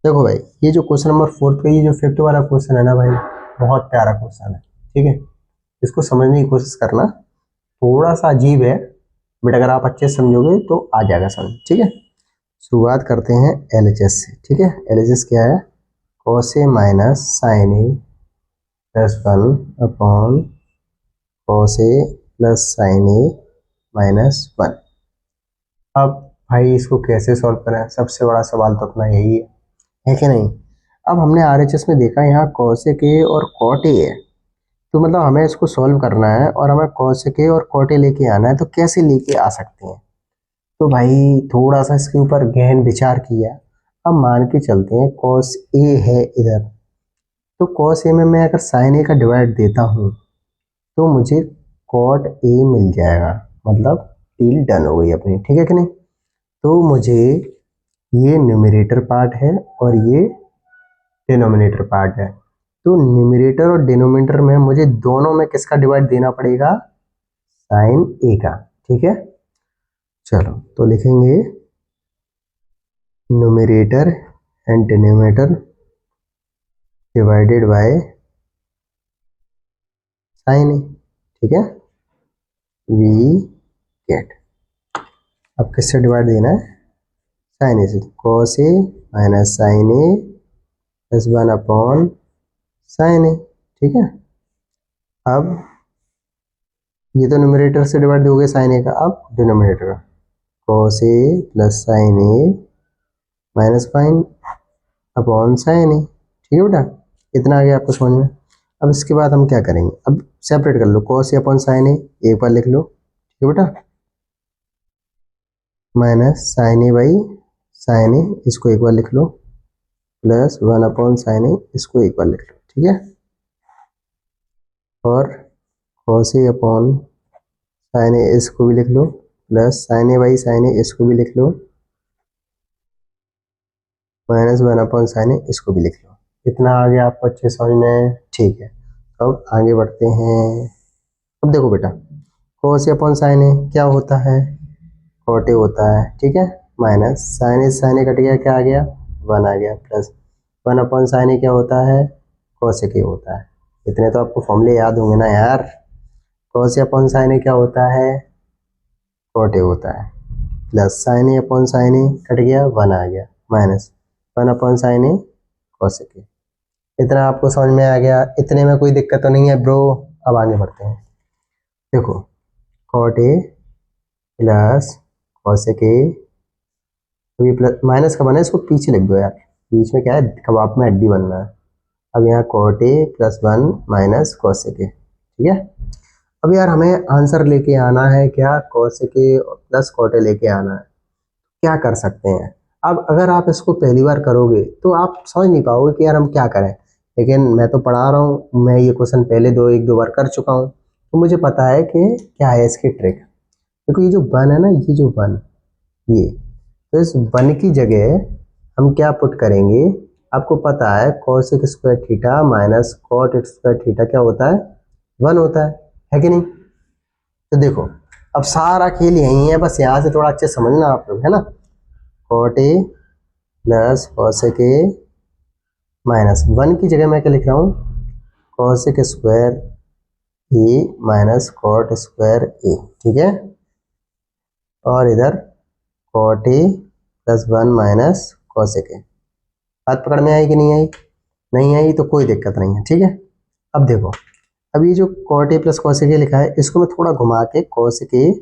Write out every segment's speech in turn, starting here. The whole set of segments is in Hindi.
देखो भाई, ये जो क्वेश्चन नंबर 4 पे ये जो फिफ्थ वाला क्वेश्चन है ना भाई, बहुत प्यारा क्वेश्चन है। ठीक है, इसको समझने की कोशिश करना। थोड़ा सा अजीब है, बट अगर आप अच्छे से समझोगे तो आ जाएगा समझ। ठीक है, शुरुआत करते हैं एलएचएस से। ठीक है, एलएचएस क्या है? Cos A minus sine A plus 1 upon cos A plus sine ए -1। अब भाई इसको कैसे सॉल्व करें, सबसे बड़ा सवाल तो अपना यही है कि नहीं? अब हमने आरएचएस में देखा यहाँ कॉसेक ए और कॉट ए है, तो मतलब हमें इसको सॉल्व करना है और हमें कॉसेक ए और कॉट ए लेके आना है, तो कैसे लेके आ सकते हैं? तो भाई थोड़ा सा इसके ऊपर गहन विचार किया। अब मान के चलते हैं कॉस ए है इधर, तो कॉस ए में मैं अगर साइन ए का डिवाइड देता हूँ तो मुझे कॉट ए मिल जाएगा, मतलब डील डन हो गई अपनी। ठीक है कि नहीं? तो मुझे ये न्यूमरेटर पार्ट है और ये डिनोमिनेटर पार्ट है, तो न्यूमरेटर और डिनोमिनेटर में मुझे दोनों में किसका डिवाइड देना पड़ेगा? साइन ए का। ठीक है, चलो तो लिखेंगे numerator and denominator divided by sine A. ठीक है, वी गेट। अब किससे डिवाइड देना है? साइन ए से। Cos A minus sine A plus 1 upon sine A. ठीक है, अब ये तो न्यूमरेटर से डिवाइड दोगे साइन ए का, अब डिनोमिनेटर का cos A plus sine A -5 upon sine A. ठीक है बेटा, इतना आ गया आपको समझ में। अब इसके बाद हम क्या करेंगे? अब सेपरेट कर लो, cos A upon sine A एक बार लिख लो। ठीक है बेटा, minus sine A by sine A इसको एक बार लिख लो, प्लस 1 अपॉन साइन ए इसको एक बार लिख लो। ठीक है, और cos A upon sine A इसको भी लिख लो, plus sine A by sine A इसको भी लिख लो, -1 अपॉन साइन ए इसको भी लिख लो। इतना आगे आपको अच्छे समझ में? ठीक है, अब आगे बढ़ते हैं। अब देखो बेटा, कॉस ए अपॉन साइन ए क्या होता है? कॉट ए होता है। ठीक है, माइनस साइन ए कट गया, क्या आ गया? 1 आ गया, प्लस 1 अपॉन साइन ए क्या होता है? कॉस ए के होता है। इतने तो आपको फॉर्मूले याद होंगे ना यार। कॉस ए अपॉन साइन ए क्या होता है? कॉट ए होता है, प्लस साइन ए अपॉन साइन ए कट गया, 1 आ गया, minus 1 upon sine A cos A के। इतना आपको समझ में आ गया? इतने में कोई दिक्कत तो नहीं है ब्रो? अब आगे बढ़ते हैं। देखो, cot A plus cos A के, तो ये प्लस माइनस का बना है, इसको पीछे लिख दो यार, बीच में क्या है, कबाब में हड्डी बनना है। अब यहाँ cot A plus 1 minus cos A के। ठीक है, अब यार हमें आंसर लेके आना है क्या? कॉस ए के प्लस कॉट ए लेके आना है। क्या कर सकते हैं? अब अगर आप इसको पहली बार करोगे तो आप समझ नहीं पाओगे कि यार हम क्या करें, लेकिन मैं तो पढ़ा रहा हूँ, मैं ये क्वेश्चन पहले एक दो बार कर चुका हूँ, तो मुझे पता है कि क्या है इसकी ट्रिक। देखो ये जो 1 है ना, ये जो 1, ये, तो इस 1 की जगह हम क्या पुट करेंगे? आपको पता है cosec square theta minus cot square theta क्या होता है? 1 होता है कि नहीं? तो देखो, अब सारा खेल यही है, बस यहाँ से थोड़ा अच्छे समझना आप लोग, है ना। cot a plus cosec a -1 की जगह मैं क्या लिख रहा हूँ? cosec square a minus cot square a। ठीक है, और इधर cot a plus 1 minus cosec a। बात पकड़ में आई कि नहीं आई? नहीं आई तो कोई दिक्कत नहीं है। ठीक है, अब देखो, अब ये जो cot a plus cosec a लिखा है, इसको मैं थोड़ा घुमा के cosec a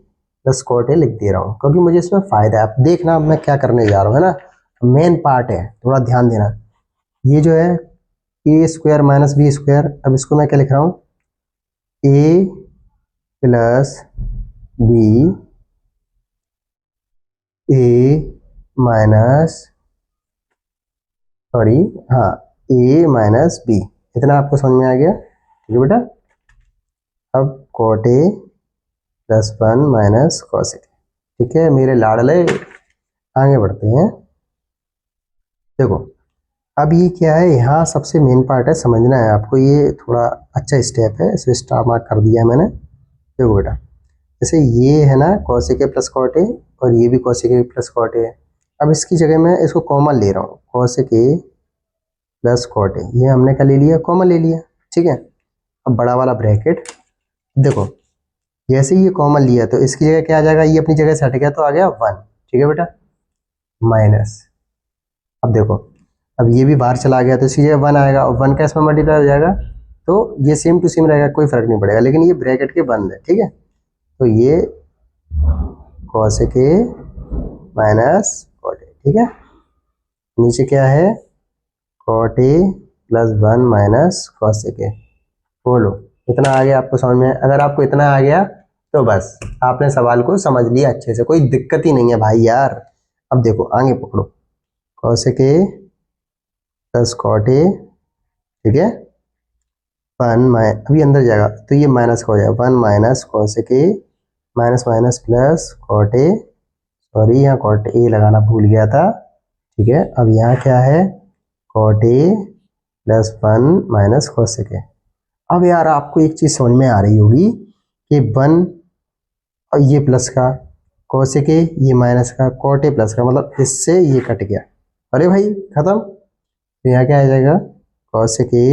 plus cot a लिख दे रहा हूँ, क्योंकि मुझे इसमें फायदा है। अब देखना अब मैं क्या करने जा रहा हूँ, है ना, मेन पार्ट है, थोड़ा ध्यान देना। ये जो है ए स्क्वायर माइनस बी स्क्वायर, अब इसको मैं क्या लिख रहा हूँ? ए प्लस बी ए माइनस, सॉरी, हाँ, ए माइनस बी। इतना आपको समझ में आ गया? ठीक है बेटा, अब cot a plus 1 minus cos a। ठीक है मेरे लाडले, आगे बढ़ते हैं। देखो, अब ये क्या है, यहाँ सबसे मेन पार्ट है, समझना है आपको, ये थोड़ा अच्छा स्टेप है, इसे स्टार मार्क कर दिया मैंने। देखो बेटा, जैसे ये है ना cos a plus cot a, और ये भी cos a plus cot a है। अब इसकी जगह मैं इसको कॉमन ले रहा हूँ, cos a plus cot A, ये हमने क्या ले लिया, कॉमन ले लिया, ठीक है। अब बड़ा वाला ब्रैकेट, देखो जैसे ही ये कॉमन लिया तो इसकी जगह क्या आ जाएगा, ये अपनी जगह से हट गया तो आ गया 1, ठीक है बेटा, माइनस। अब देखो, अब ये भी बाहर चला गया तो इसकी जगह 1 आएगा और 1 का इसमें मल्टीप्लाई हो जाएगा, तो ये सेम टू सेम रहेगा, कोई फर्क नहीं पड़ेगा, लेकिन ये ब्रैकेट के बंद है, ठीक है। तो ये cosec a minus cot a, ठीक है। नीचे क्या है, cot a plus 1 minus cosec a। बोलो इतना आ गया आपको समझ में? अगर आपको इतना आ गया तो बस आपने सवाल को समझ लिया अच्छे से, कोई दिक्कत ही नहीं है भाई यार। अब देखो आगे पकड़ो, cosec a plus cot a, ठीक है, 1 अभी अंदर जाएगा तो ये माइनस का हो जाएगा, 1 minus cosec a minus minus plus cot a, sorry यहाँ cot a लगाना भूल गया था, ठीक है। अब यहाँ क्या है, cot a plus 1 minus cosec a। अब यार आपको एक चीज समझ में आ रही होगी कि 1 और ये प्लस का, cosec a ये माइनस का, cot a प्लस का, मतलब इससे ये कट गया, अरे भाई खत्म। तो यहाँ क्या आ जाएगा, cosec a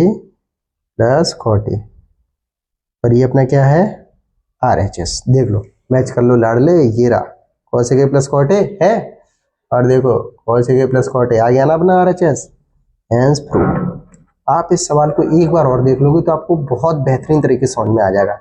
plus cot a, और ये अपना क्या है, RHS। देख लो मैच कर लो लाडले, ये रहा cosec a plus cot a है, और देखो cosec a plus cot a आ गया ना अपना RHS, हेंस प्रूव्ड। आप इस सवाल को एक बार और देख लोगे तो आपको बहुत बेहतरीन तरीके से समझ में आ जाएगा।